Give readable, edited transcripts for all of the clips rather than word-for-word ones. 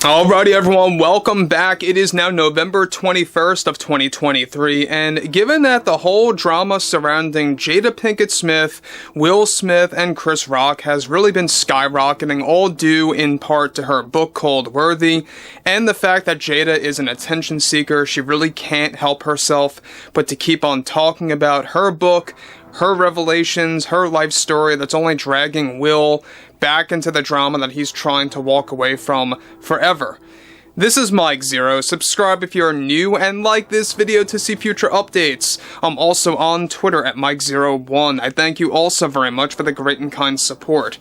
Alrighty everyone, welcome back. It is now November 21st of 2023, and given that the whole drama surrounding Jada Pinkett Smith, Will Smith, and Chris Rock has really been skyrocketing, all due in part to her book called Worthy, and the fact that Jada is an attention seeker, she really can't help herself but to keep on talking about her book, her revelations, her life story that's only dragging Will back into the drama that he's trying to walk away from forever. This is Mike Zero. Subscribe if you're new and like this video to see future updates. I'm also on Twitter at Mike01. I thank you also very much for the great and kind support.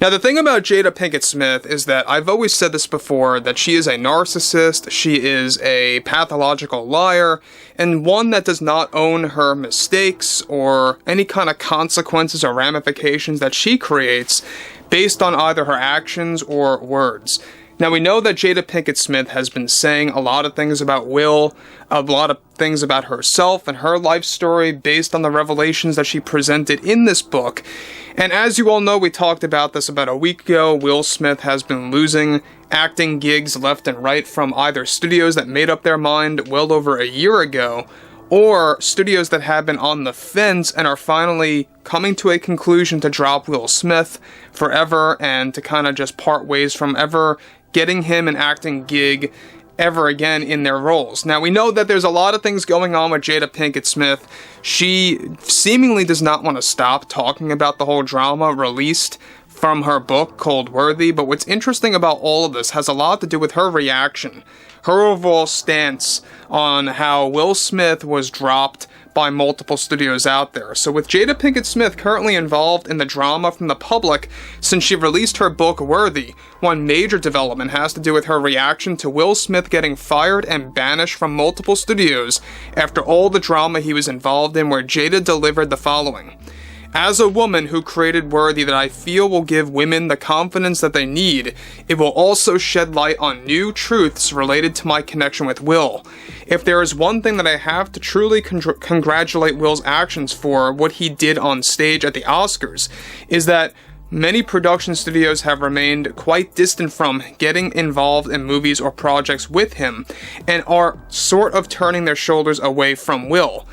Now, the thing about Jada Pinkett Smith is that I've always said this before, that she is a narcissist, she is a pathological liar, and one that does not own her mistakes or any kind of consequences or ramifications that she creates based on either her actions or words. Now, we know that Jada Pinkett Smith has been saying a lot of things about Will, a lot of things about herself and her life story based on the revelations that she presented in this book. And as you all know, we talked about this about a week ago. Will Smith has been losing acting gigs left and right from either studios that made up their mind well over a year ago, or studios that have been on the fence and are finally coming to a conclusion to drop Will Smith forever and to kind of just part ways from ever getting him an acting gig ever again in their roles. Now, we know that there's a lot of things going on with Jada Pinkett Smith. She seemingly does not want to stop talking about the whole drama released from her book called Worthy, but what's interesting about all of this has a lot to do with her reaction, her overall stance on how Will Smith was dropped by multiple studios out there. So with Jada Pinkett Smith currently involved in the drama from the public since she released her book Worthy, one major development has to do with her reaction to Will Smith getting fired and banished from multiple studios after all the drama he was involved in, where Jada delivered the following: "As a woman who created Worthy that I feel will give women the confidence that they need, it will also shed light on new truths related to my connection with Will. If there is one thing that I have to truly congratulate Will's actions for, what he did on stage at the Oscars, is that many production studios have remained quite distant from getting involved in movies or projects with him, and are sort of turning their shoulders away from Will.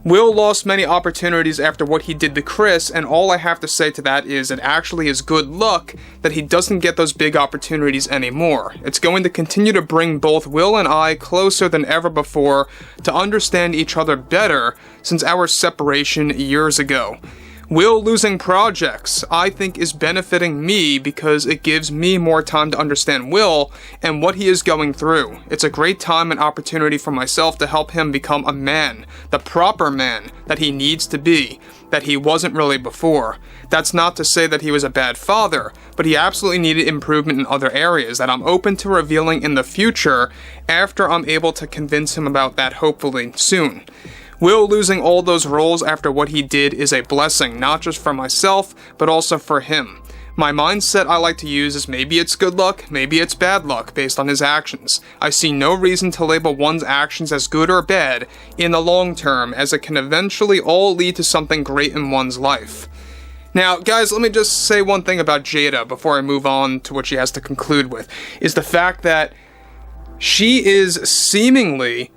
Will lost many opportunities after what he did to Chris, and all I have to say to that is it actually is good luck that he doesn't get those big opportunities anymore. It's going to continue to bring both Will and I closer than ever before to understand each other better since our separation years ago. Will losing projects, I think, is benefiting me because it gives me more time to understand Will and what he is going through. It's a great time and opportunity for myself to help him become a man, the proper man that he needs to be, that he wasn't really before. That's not to say that he was a bad father, but he absolutely needed improvement in other areas that I'm open to revealing in the future after I'm able to convince him about that hopefully soon. Will losing all those roles after what he did is a blessing, not just for myself, but also for him. My mindset I like to use is maybe it's good luck, maybe it's bad luck based on his actions. I see no reason to label one's actions as good or bad in the long term, as it can eventually all lead to something great in one's life. Now, guys, let me just say one thing about Jada before I move on to what she has to conclude with, is the fact that she is seemingly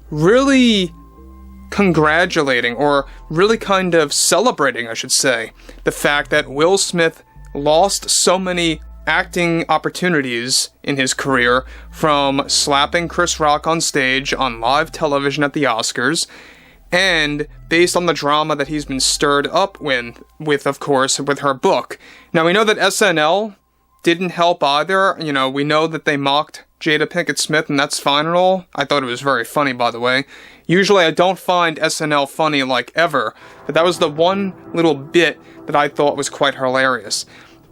really congratulating, or really kind of celebrating, I should say, the fact that Will Smith lost so many acting opportunities in his career from slapping Chris Rock on stage on live television at the Oscars, and based on the drama that he's been stirred up with of course, with her book. Now, we know that SNL didn't help either. You know, we know that they mocked Jada Pinkett Smith, and that's fine and all. I thought it was very funny, by the way. Usually I don't find SNL funny, like, ever, but that was the one little bit that I thought was quite hilarious.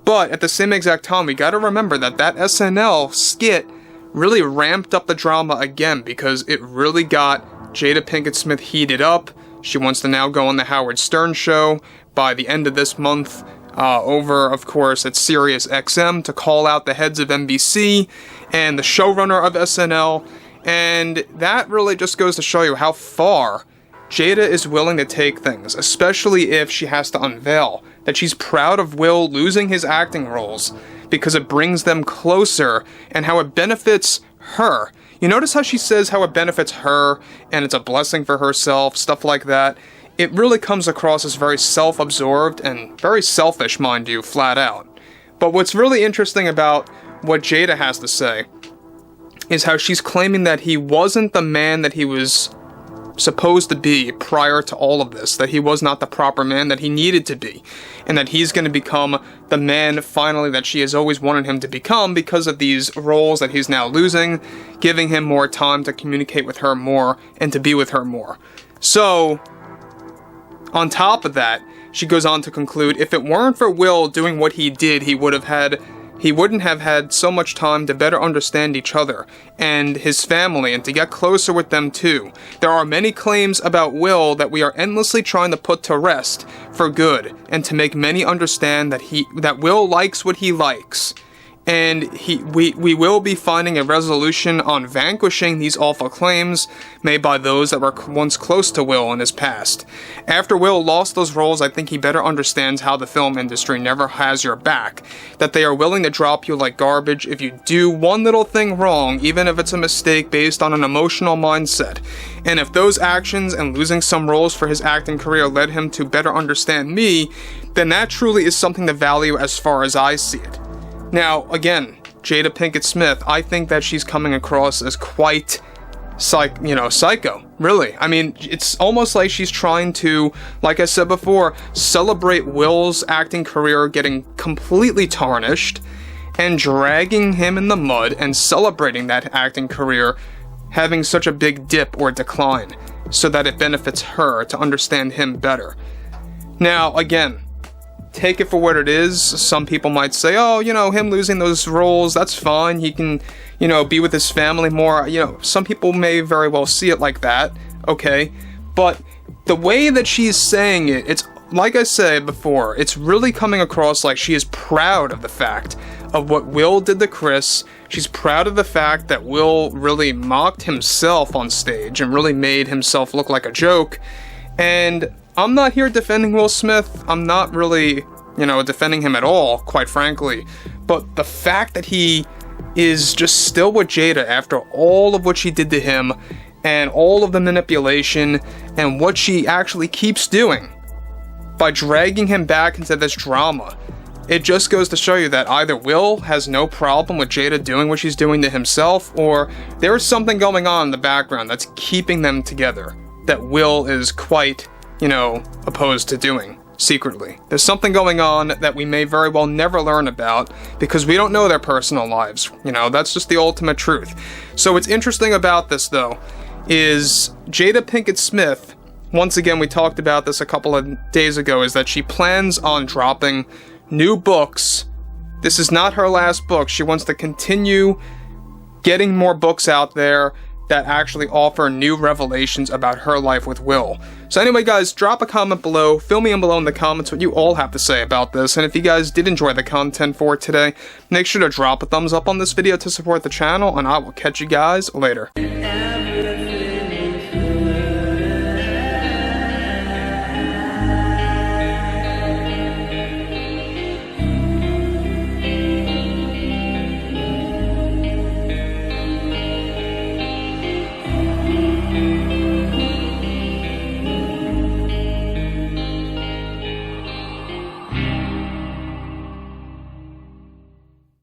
But at the same exact time, we gotta remember that that SNL skit really ramped up the drama again, because it really got Jada Pinkett Smith heated up. She wants to now go on the Howard Stern show by the end of this month, over, of course, at Sirius XM to call out the heads of NBC and the showrunner of SNL, and that really just goes to show you how far Jada is willing to take things, especially if she has to unveil that she's proud of Will losing his acting roles because it brings them closer and how it benefits her. You notice how she says how it benefits her and it's a blessing for herself, stuff like that. It really comes across as very self-absorbed and very selfish, mind you, flat out. But what's really interesting about what Jada has to say is how she's claiming that he wasn't the man that he was supposed to be prior to all of this, that he was not the proper man that he needed to be, and that he's going to become the man finally that she has always wanted him to become because of these roles that he's now losing, giving him more time to communicate with her more and to be with her more. So, on top of that, she goes on to conclude, if it weren't for Will doing what he did, he wouldn't have had so much time to better understand each other and his family and to get closer with them too. There are many claims about Will that we are endlessly trying to put to rest for good and to make many understand that Will likes what he likes. And we will be finding a resolution on vanquishing these awful claims made by those that were once close to Will in his past. After Will lost those roles, I think he better understands how the film industry never has your back, that they are willing to drop you like garbage if you do one little thing wrong, even if it's a mistake based on an emotional mindset. And if those actions and losing some roles for his acting career led him to better understand me, then that truly is something to value as far as I see it. Now, again, Jada Pinkett Smith, I think that she's coming across as quite, psycho, really. I mean, it's almost like she's trying to, like I said before, celebrate Will's acting career getting completely tarnished and dragging him in the mud and celebrating that acting career having such a big dip or decline so that it benefits her to understand him better. Now, again, take it for what it is. Some people might say, oh, him losing those roles, that's fine. He can, be with his family more. Some people may very well see it like that. Okay. But the way that she's saying it, it's, like I said before, it's really coming across like she is proud of the fact of what Will did to Chris. She's proud of the fact that Will really mocked himself on stage and really made himself look like a joke. And I'm not here defending Will Smith. I'm not really, defending him at all, quite frankly. But the fact that he is just still with Jada after all of what she did to him and all of the manipulation and what she actually keeps doing by dragging him back into this drama, it just goes to show you that either Will has no problem with Jada doing what she's doing to himself, or there is something going on in the background that's keeping them together that Will is quite opposed to doing secretly. There's something going on that we may very well never learn about because we don't know their personal lives. That's just the ultimate truth. So what's interesting about this, though, is Jada Pinkett Smith, once again, we talked about this a couple of days ago, is that she plans on dropping new books. This is not her last book. She wants to continue getting more books out there that actually offer new revelations about her life with Will. So anyway, guys, drop a comment below, fill me in below in the comments what you all have to say about this, and if you guys did enjoy the content for today, make sure to drop a thumbs up on this video to support the channel, and I will catch you guys later.